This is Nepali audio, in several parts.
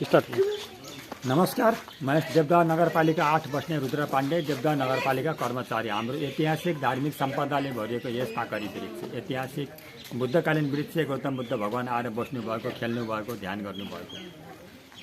स्टार्ट। नमस्कार, मैं देवदार नगरपालिका 8 बस्ने रुद्र पाण्डे, देवदार नगरपालिका कर्मचारी। हाम्रो ऐतिहासिक धार्मिक सम्पदाले भरिएको यस पाकरी वृक्ष ऐतिहासिक बुद्धकालीन वृक्ष गौतम बुद्ध भगवान आएर बस्नुभएको, खेल्नुभएको, ध्यान गर्नुभएको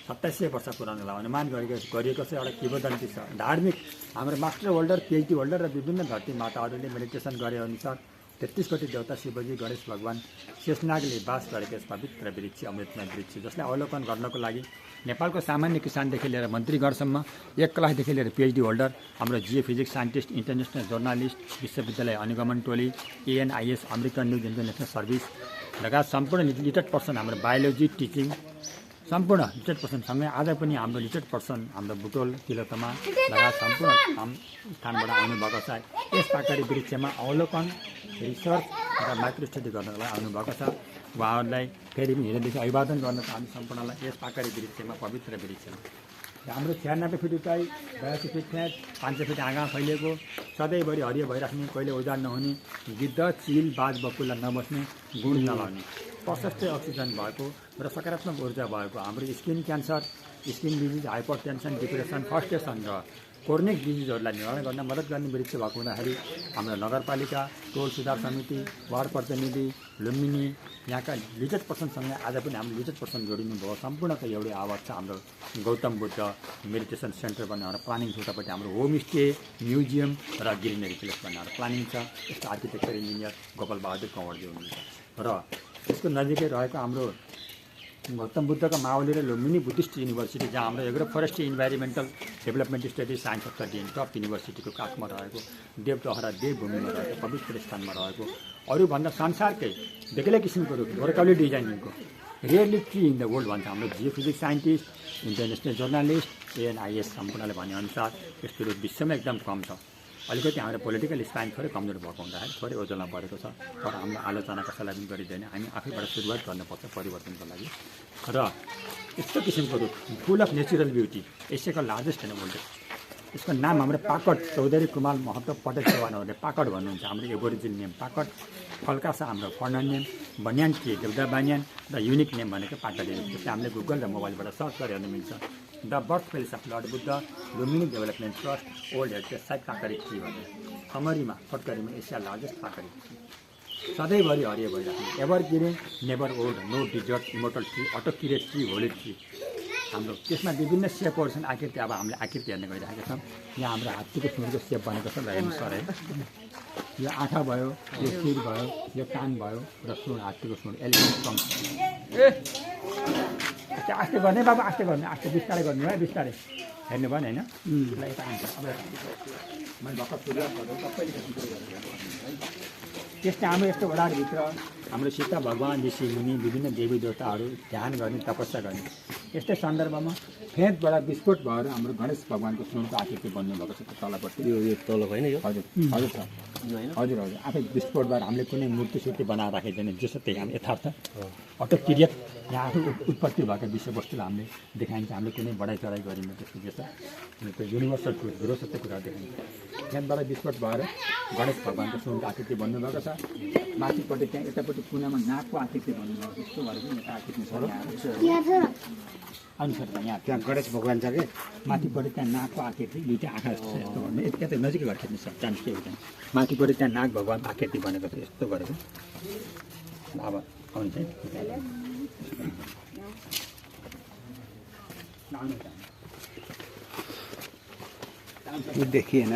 2700 वर्ष पुरानो अनुमान गरिएको छ। एउटा किंवदन्ती छ धार्मिक। हाम्रो मास्टर होल्डर, पीएचडी होल्डर र विभिन्न धरती माताहरूले मेडिटेसन गरे अनुसार 33 कोटी देवता शिवजी, गणेश भगवान, शेषनागले बास गरेको यस पवित्र वृक्ष अमृतमय वृक्ष, जसलाई अवलोकन गर्नको लागि नेपालको सामान्य किसानदेखि लिएर मन्त्रीगणसम्म, 1 क्लासदेखि लिएर पीएचडी होल्डर, हाम्रो geophysics scientist, international journalist, विश्वविद्यालय अनुगमन टोली, एएनआइएस, अमेरिकन न्युज इन्टरनेसनल सर्भिस लगायत सम्पूर्ण लिटेड पर्सन, हाम्रो बायोलोजी टिचिङ सम्पूर्ण लिटेड पर्सनसँगै आज पनि हाम्रो लिटेड पर्सन हाम्रो बुटोल तिलोत्तमा लगायत सम्पूर्ण स्थानबाट आउनुभएको छ। यस पाकरी वृक्षमा अवलोकन, रिसर्च र माइक्रो स्टडी गर्नको लागि आउनुभएको छ। उहाँहरूलाई फेरि पनि हिँडेदेखि अभिवादन गर्न चाहन्छु सम्पूर्णलाई। यस पाकरी वृक्षमा, पवित्र वृक्षमा हाम्रो 96 फिट उचाइ, 82 फिट फ्याट, 500 फिट आँगा फैलिएको, सधैँभरि हरियो भइराख्ने, कहिले उजाड नहुने, गिद्ध, चिल, बाज बकुल्ला नबस्ने, गुण नलाउने, प्रशस्त अक्सिजन भएको र सकारात्मक ऊर्जा भएको, हाम्रो skin cancer, skin disease, hyper tension, depression, frustration र क्रोनिक डिजिजहरूलाई निवारण गर्न मद्दत गर्ने वृक्ष भएको हुँदाखेरि हाम्रो नगरपालिका, टोल सुधार समिति, वार्ड प्रतिनिधि, लुम्बिनी, यहाँका लिटेड पर्सनसँग आज पनि हाम्रो लिटेड पर्सन जोडिनु भयो। सम्पूर्णको एउटै आवाज छ। हाम्रो गौतम बुद्ध मेडिटेसन सेन्टर भन्ने हाम्रो प्लानिङ छ। उतापट्टि हाम्रो होमस्टे, म्युजियम र ग्रिनरी प्लेस भन्ने हाम्रो प्लानिङ छ। यस्तो आर्किटेक्चर इन्जिनियर गोपाल बहादुर कंवरजी हुनुहुन्छ र यसको नजिकै रहेको हाम्रो गौतम बुद्धका मावली र लुम्बिनी बुद्धिस्ट युनिभर्सिटी, जहाँ हाम्रो agro forestry environmental development studies science of study top युनिभर्सिटीको काखमा रहेको, देवदहरा देवभूमिमा रहेको, पवित्र स्थानमा रहेको, अरूभन्दा संसारकै बेग्लै किसिमको रुख, वर्कौली डिजाइनिङको rarely tree in the world भन्छ हाम्रो geophysics scientist, international journalist, एएनआइएस सम्पूर्णले भनेअनुसार यस्तो रुख विश्वमा एकदम कम छ। अलिकति हाम्रो पोलिटिकल स्प्यान थोरै कमजोर भएको हुँदाखेरि थोरै ओझेलमा परेको छ। तर हाम्रो आलोचना कसैलाई पनि गरिँदैन। हामी आफैबाट सुरुवात गर्नुपर्छ परिवर्तनको लागि। र यस्तो किसिमको रुख, फुल अफ नेचुरल ब्युटी, एसियाको लार्जेस्ट होइन वर्ल्ड। यसको नाम हाम्रो पाकड, चौधरी कुमार महतो पटेल चौहानहरूले पाकड भन्नुहुन्छ। हाम्रो एबोरिजिन नेम पाकड, फल्कासा हाम्रो फर्नर नेम, बन्यान ट्री देवदा बान्यान र युनिक नेम भनेको पाकडी। जस्तै हामीले गुगल र मोबाइलबाट सर्च गरेर हेर्नु मिल्छ। The birth place of lord Buddha, Lumbini development trust, old heritage site pakadi tree भन्ने। समरीमा फटकरीमा एसिया लार्जेस्ट पाकडी ट्री, सधैँभरि हरियो भइराख्ने, evergreen, never old, no desert, immortal tree, auto curate tree, holy tree. हाम्रो त्यसमा विभिन्न सेपहरू छन्, आकृति। अब हामीले आकृति हेर्न गइरहेका छौँ। यहाँ हाम्रो हात्तीको सुँडको सेप बनेको छ र हेर्नु सर है। यो आँखा भयो, यो शिर भयो, यो कान भयो र सुँड, हात्तीको सुँड, एलिफेन्ट टङ्क। आस्ते गर्ने बाबु, आस्ते गर्ने, आस्ते बिस्तारै गर्नु है, बिस्तारै हेर्नु भयो नि होइन। यता आन्छ मैले भर्खर सुरुवात गरेँ सबैले। त्यस्तै हाम्रो यस्तो वडाहरूभित्र हाम्रो सीता भगवान, ऋषि मुनि, विभिन्न देवी देवताहरू ध्यान गर्ने, तपस्या गर्ने। यस्तै सन्दर्भमा फेदबाट विस्फोट भएर हाम्रो गणेश भगवानको सुनको आकृति बन्नुभएको छ तलपट्टि। यो तल होइन यो? हजुर हजुर सर, हजुर हजुर। आफै विस्फोट भएर हामीले कुनै मूर्ति सुर्ति बनाएर राखेको छैन, जस्तो त्यही हाम्रो यथार्थ अटो क्रिएट यहाँ आफै उत्पत्ति भएको विषयवस्तुलाई हामीले देखाइन्छ। हामीले कुनै बढाइ चढाइ गरिन्छ त्यसको जस्तो त्यो युनिभर्सल ट्रुथ, हिरो सत्य कुरा देखाइन्छ। फेदबाट विस्फोट भएर गणेश भगवानको सुनको आकृति बन्नुभएको छ। माथिपट्टि त्यहाँ यतापट्टि कुनामा नाकको आकृति बन्नुभएको छ। यस्तो भएर पनि यता आकृति छ अनुसार यहाँ त्यहाँ गणेश भगवान छ कि माथिपट्टि त्यहाँ नाकको आकृति, दुईवटा आँखा जस्तो छ। यस्तो भन्नु यता नजिकै घर खेल्नु सक्छ, चान्स के हुँदैन। माथिपट्टि त्यहाँ नाग भगवान आकृति बनेको छ, यस्तो गरेको। अब आउँछ देखिएन।